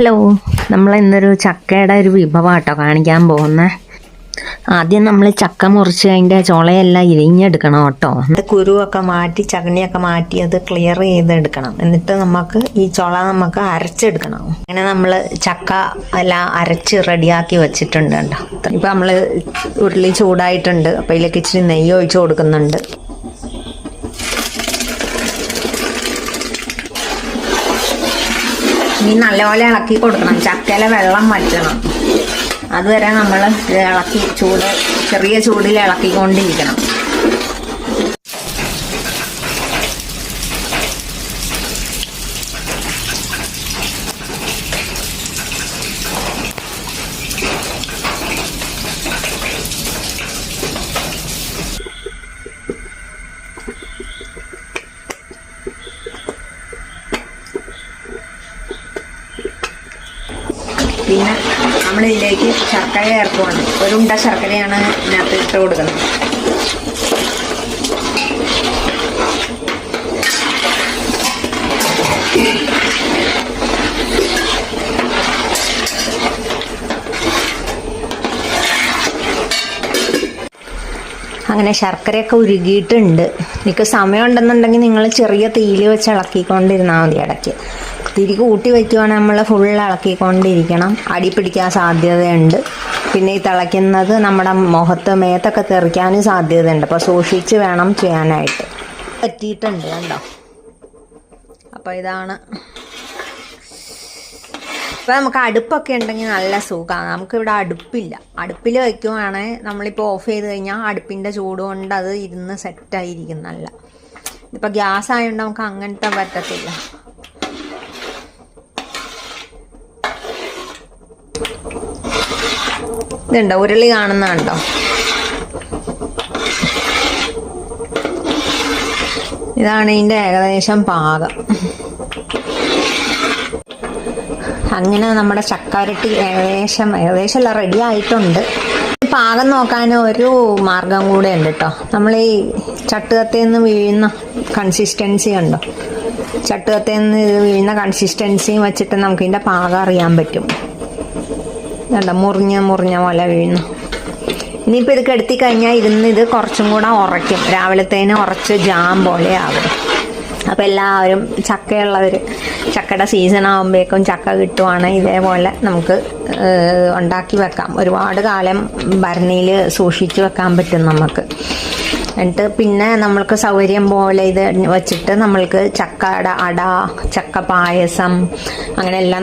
Hello, നമ്മൾ ഇന്നൊരു ചക്കയുടെ ഒരു വിഭവമാട്ടോ കാണിക്കാൻ പോകുന്നത്. ആദ്യം നമ്മൾ ചക്ക മുറിച്ച് അതിൻ്റെ ചുളയെല്ലാം ഇരിഞ്ഞെടുക്കണം കേട്ടോ. കുരുവൊക്കെ മാറ്റി ചകണിയൊക്കെ മാറ്റി അത് ക്ലിയർ ചെയ്തെടുക്കണം. എന്നിട്ട് നമുക്ക് ഈ ചുള നമുക്ക് അരച്ചെടുക്കണം. അങ്ങനെ നമ്മൾ ചക്ക എല്ലാം അരച്ച് റെഡിയാക്കി വെച്ചിട്ടുണ്ട് കേട്ടോ. ഇപ്പം നമ്മൾ ഉരുളി ചൂടായിട്ടുണ്ട്. അപ്പോൾ ഇതിലേക്ക് ഇച്ചിരി നെയ്യ് ഒഴിച്ച് കൊടുക്കുന്നുണ്ട്. ഇനി നല്ലപോലെ ഇളക്കി കൊടുക്കണം. ചക്കയിലെ വെള്ളം വറ്റണം. അതുവരെ നമ്മൾ ഇളക്കി ചെറിയ ചൂടിൽ ഇളക്കിക്കൊണ്ടിരിക്കണം. പിന്നെ നമ്മളിതിലേക്ക് ശർക്കര ചേർക്കുവാണ്. ഒരു ഉണ്ട ശർക്കരയാണ് ഇതിനകത്ത് ഇട്ട് കൊടുക്കുന്നത്. അങ്ങനെ ശർക്കരയൊക്കെ ഉരുകിയിട്ടുണ്ട്. എനിക്ക് സമയം ഉണ്ടെന്നുണ്ടെങ്കിൽ നിങ്ങൾ ചെറിയ തീയിൽ വെച്ച് ഇളക്കിക്കൊണ്ടിരുന്നാൽ മതി. ഇടയ്ക്ക് തിരി കൂട്ടി വയ്ക്കുവാണെങ്കിൽ നമ്മൾ ഫുൾ ഇളക്കിക്കൊണ്ടിരിക്കണം. അടി പിടിക്കാൻ സാധ്യതയുണ്ട്. പിന്നെ ഈ തിളയ്ക്കുന്നത് നമ്മുടെ മേത്തൊക്കെ തെറിക്കാനും സാധ്യതയുണ്ട്. അപ്പോൾ സൂക്ഷിച്ച് വേണം ചെയ്യാനായിട്ട്. പറ്റിയിട്ടുണ്ട് കണ്ടോ. അപ്പോൾ ഇതാണ്. ഇപ്പം നമുക്ക് അടുപ്പൊക്കെ ഉണ്ടെങ്കിൽ നല്ല സുഖമാണ്. നമുക്കിവിടെ അടുപ്പില്ല. അടുപ്പിൽ വയ്ക്കുവാണെങ്കിൽ നമ്മളിപ്പോൾ ഓഫ് ചെയ്ത് കഴിഞ്ഞാൽ അടുപ്പിൻ്റെ ചൂട് കൊണ്ട് അത് ഇരുന്ന് സെറ്റായിരിക്കും നല്ല. ഇതിപ്പോൾ ഗ്യാസ് ആയതുകൊണ്ട് നമുക്ക് അങ്ങനത്തെ പറ്റത്തില്ല. ഇതുണ്ടോ ഉരുളി കാണുന്നുണ്ടോ. ഇതാണ് ഇതിൻ്റെ ഏകദേശം പാകം. അങ്ങനെ നമ്മുടെ ചക്കവരട്ടി ഏകദേശം റെഡി ആയിട്ടുണ്ട്. പാകം നോക്കാൻ ഒരു മാർഗം കൂടെ ഉണ്ട് കേട്ടോ. നമ്മൾ ഈ ചട്ടുകത്തിൽ നിന്ന് വീഴുന്ന കൺസിസ്റ്റൻസി ഉണ്ടോ. ചട്ടുകത്തിൽ നിന്ന് ഇത് വീഴുന്ന കൺസിസ്റ്റൻസിയും വെച്ചിട്ട് നമുക്ക് ഇതിൻ്റെ പാകം അറിയാൻ പറ്റും. അല്ല മുറിഞ്ഞ പോലെ വീഴുന്നു. ഇനിയിപ്പോൾ ഇത് കെടുത്തി കഴിഞ്ഞാൽ ഇത് കുറച്ചും കൂടെ ഉറയ്ക്കും. രാവിലത്തേന് ഉറച്ച് ജാം പോലെ ആകും. അപ്പോൾ എല്ലാവരും ചക്കയുള്ളവർ ചക്കയുടെ സീസൺ ആകുമ്പോഴേക്കും ചക്ക കിട്ടുവാണെങ്കിൽ ഇതേപോലെ നമുക്ക് ഉണ്ടാക്കി വെക്കാം. ഒരുപാട് കാലം ഭരണിയിൽ സൂക്ഷിച്ച് വെക്കാൻ പറ്റും നമുക്ക്. എന്നിട്ട് പിന്നെ നമ്മൾക്ക് സൗകര്യം പോലെ ഇത് വെച്ചിട്ട് നമ്മൾക്ക് ചക്കയുടെ അട, ചക്ക പായസം അങ്ങനെ എല്ലാം